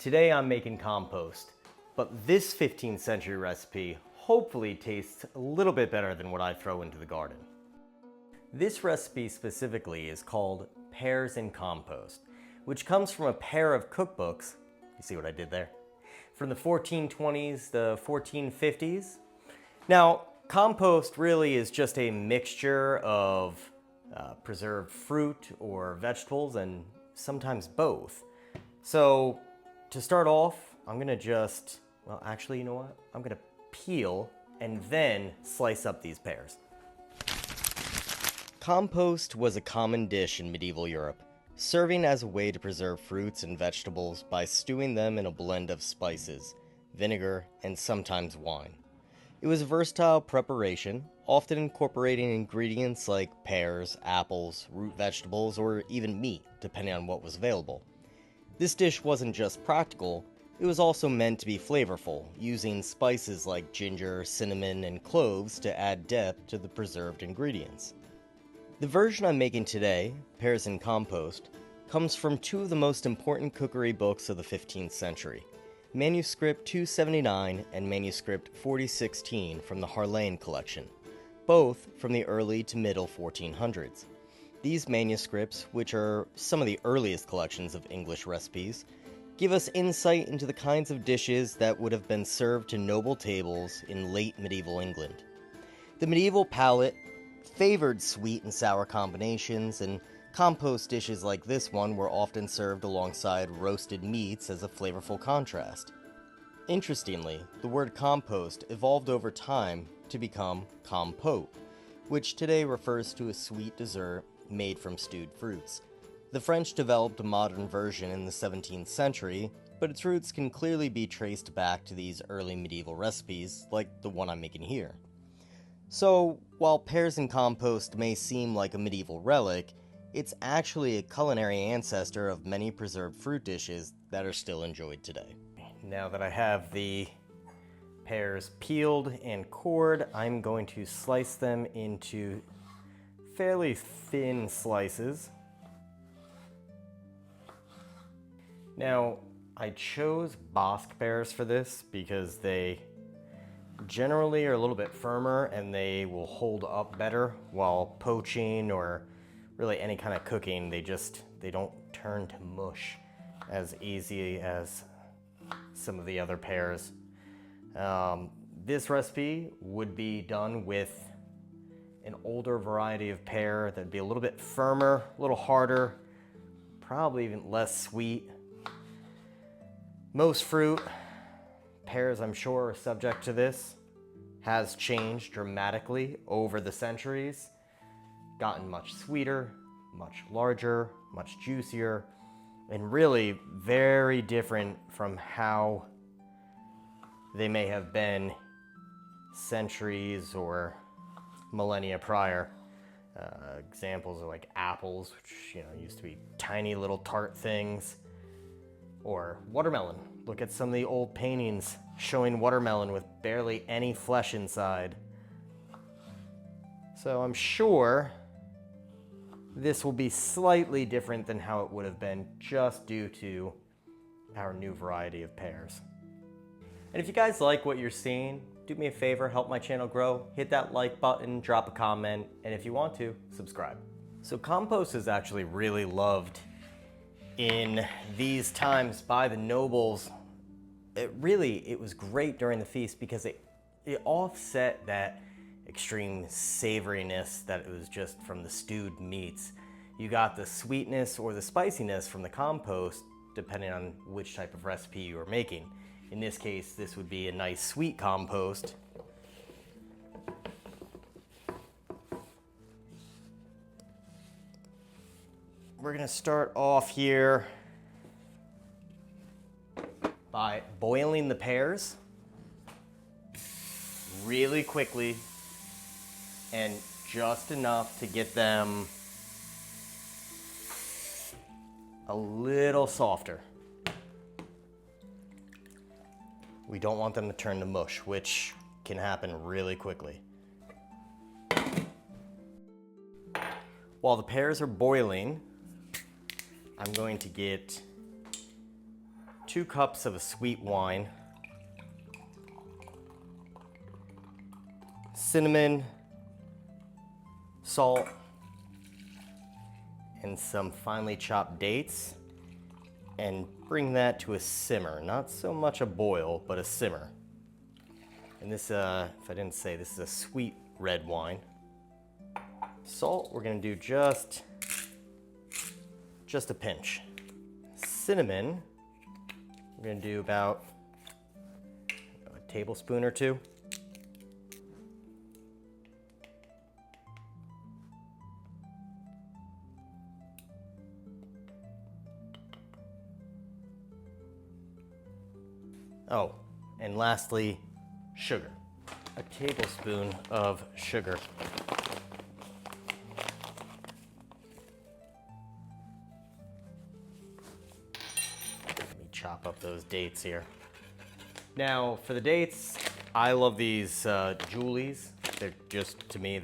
Today I'm making compost, but this 15th century recipe hopefully tastes a little bit better than what I throw into the garden. This recipe specifically is called Pears in Compost, which comes from a pair of cookbooks, you see what I did there, from the 1420s, the 1450s. Now, compost really is just a mixture of preserved fruit or vegetables and sometimes both. So to start off, I'm gonna actually, you know what? I'm gonna peel and then slice up these pears. Compost was a common dish in medieval Europe, serving as a way to preserve fruits and vegetables by stewing them in a blend of spices, vinegar, and sometimes wine. It was a versatile preparation, often incorporating ingredients like pears, apples, root vegetables, or even meat, depending on what was available. This dish wasn't just practical, it was also meant to be flavorful, using spices like ginger, cinnamon, and cloves to add depth to the preserved ingredients. The version I'm making today, Pears in Compost, comes from two of the most important cookery books of the 15th century, Manuscript 279 and Manuscript 4016 from the Harlaine collection, both from the early to middle 1400s. These manuscripts, which are some of the earliest collections of English recipes, give us insight into the kinds of dishes that would have been served to noble tables in late medieval England. The medieval palate favored sweet and sour combinations, and compost dishes like this one were often served alongside roasted meats as a flavorful contrast. Interestingly, the word compost evolved over time to become compote, which today refers to a sweet dessert made from stewed fruits. The French developed a modern version in the 17th century, but its roots can clearly be traced back to these early medieval recipes, like the one I'm making here. So, while pears in compost may seem like a medieval relic, it's actually a culinary ancestor of many preserved fruit dishes that are still enjoyed today. Now that I have the pears peeled and cored, I'm going to slice them into fairly thin slices. Now, I chose Bosc pears for this because they generally are a little bit firmer and they will hold up better while poaching or really any kind of cooking. They don't turn to mush as easy as some of the other pears. This recipe would be done with an older variety of pear that'd be a little bit firmer, a little harder, probably even less sweet. Most fruit, pears I'm sure are subject to this, has changed dramatically over the centuries, gotten much sweeter, much larger, much juicier, and really very different from how they may have been centuries or millennia prior. Examples are like apples, which used to be tiny little tart things, or watermelon. Look at some of the old paintings showing watermelon with barely any flesh inside. So I'm sure this will be slightly different than how it would have been just due to our new variety of pears. And if you guys like what you're seeing, do me a favor, help my channel grow, hit that like button, drop a comment, and if you want to, subscribe. So compost is actually really loved in these times by the nobles. It was great during the feast because it offset that extreme savoriness that it was just from the stewed meats. You got the sweetness or the spiciness from the compost, depending on which type of recipe you were making. In this case, this would be a nice sweet compost. We're gonna start off here by boiling the pears really quickly and just enough to get them a little softer. We don't want them to turn to mush, which can happen really quickly. While the pears are boiling, I'm going to get 2 cups of a sweet wine, cinnamon, salt, and some finely chopped dates, and bring that to a simmer. Not so much a boil, but a simmer. And this, if I didn't say, this is a sweet red wine. Salt, we're gonna do just a pinch. Cinnamon, we're gonna do about a tablespoon or 2. Oh, and lastly, sugar. A tablespoon of sugar. Let me chop up those dates here. Now, for the dates, I love these Julies. They're just, to me,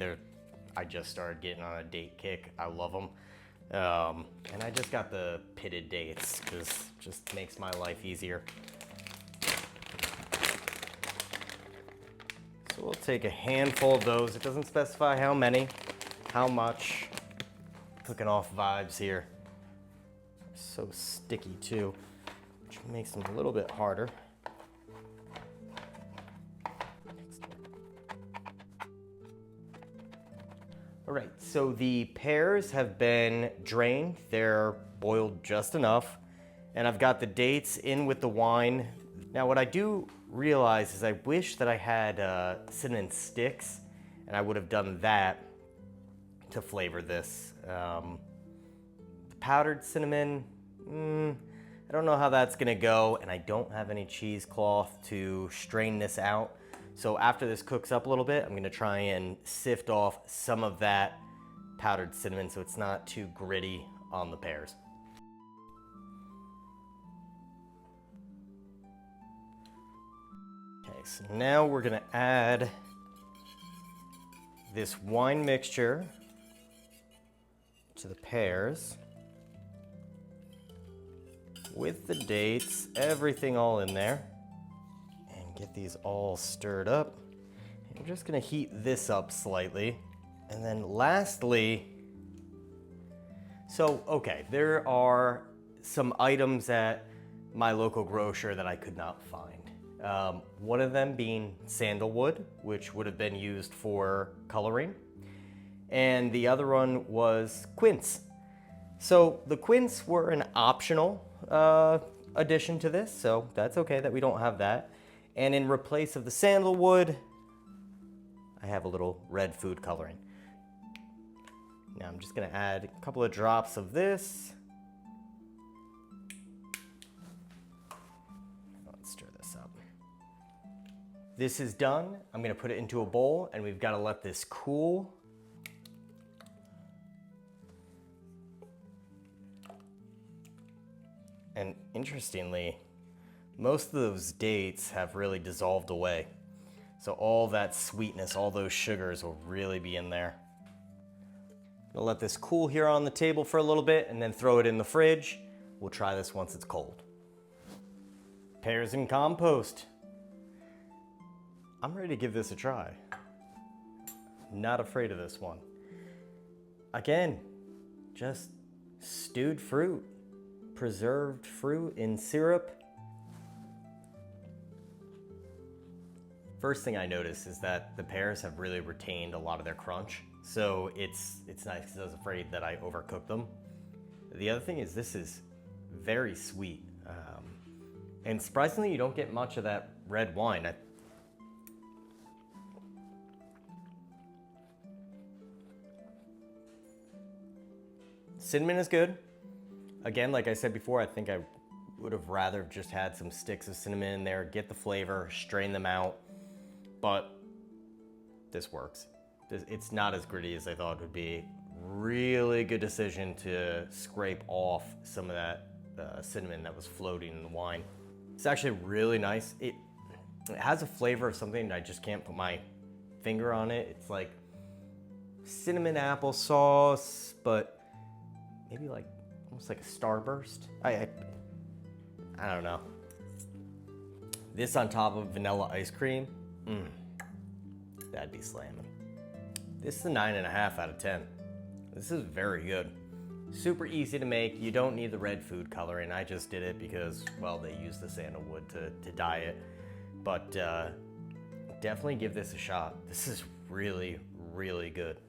I just started getting on a date kick. I love them. And I just got the pitted dates because it just makes my life easier. So we'll take a handful of those. It doesn't specify how many, how much. Cooking off vibes here. So sticky too, which makes them a little bit harder. All right, so the pears have been drained. They're boiled just enough. And I've got the dates in with the wine. Now what I do realize is I wish that I had cinnamon sticks, and I would have done that to flavor this. The powdered cinnamon, I don't know how that's gonna go, and I don't have any cheesecloth to strain this out. So after this cooks up a little bit, I'm gonna try and sift off some of that powdered cinnamon so it's not too gritty on the pears. Okay, so now we're gonna add this wine mixture to the pears with the dates, everything all in there, and get these all stirred up. And we're just gonna heat this up slightly. And then lastly, so okay, there are some items at my local grocer that I could not find. One of them being sandalwood, which would have been used for coloring. And the other one was quince. So the quince were an optional addition to this, so that's okay that we don't have that. And in replace of the sandalwood, I have a little red food coloring. Now I'm just gonna add a couple of drops of this. Let's stir this up. This is done. I'm gonna put it into a bowl, and we've gotta let this cool. And interestingly, most of those dates have really dissolved away. So all that sweetness, all those sugars will really be in there. I'll let this cool here on the table for a little bit and then throw it in the fridge. We'll try this once it's cold. Pears and compost. I'm ready to give this a try. Not afraid of this one. Again, just stewed fruit, preserved fruit in syrup. First thing I notice is that the pears have really retained a lot of their crunch. So it's nice because I was afraid that I overcooked them. The other thing is this is very sweet. And surprisingly, you don't get much of that red wine. Cinnamon is good. Again, like I said before, I think I would have rather just had some sticks of cinnamon in there, get the flavor, strain them out, but this works. It's not as gritty as I thought it would be. Really good decision to scrape off some of that cinnamon that was floating in the wine. It's actually really nice. It has a flavor of something I just can't put my finger on it. It's like cinnamon applesauce, but maybe like almost like a Starburst. I don't know. This on top of vanilla ice cream, that'd be slamming. This is a 9.5 out of 10. This is very good. Super easy to make. You don't need the red food coloring. I just did it because, well, they use the sandalwood to dye it. But definitely give this a shot. This is really, really good.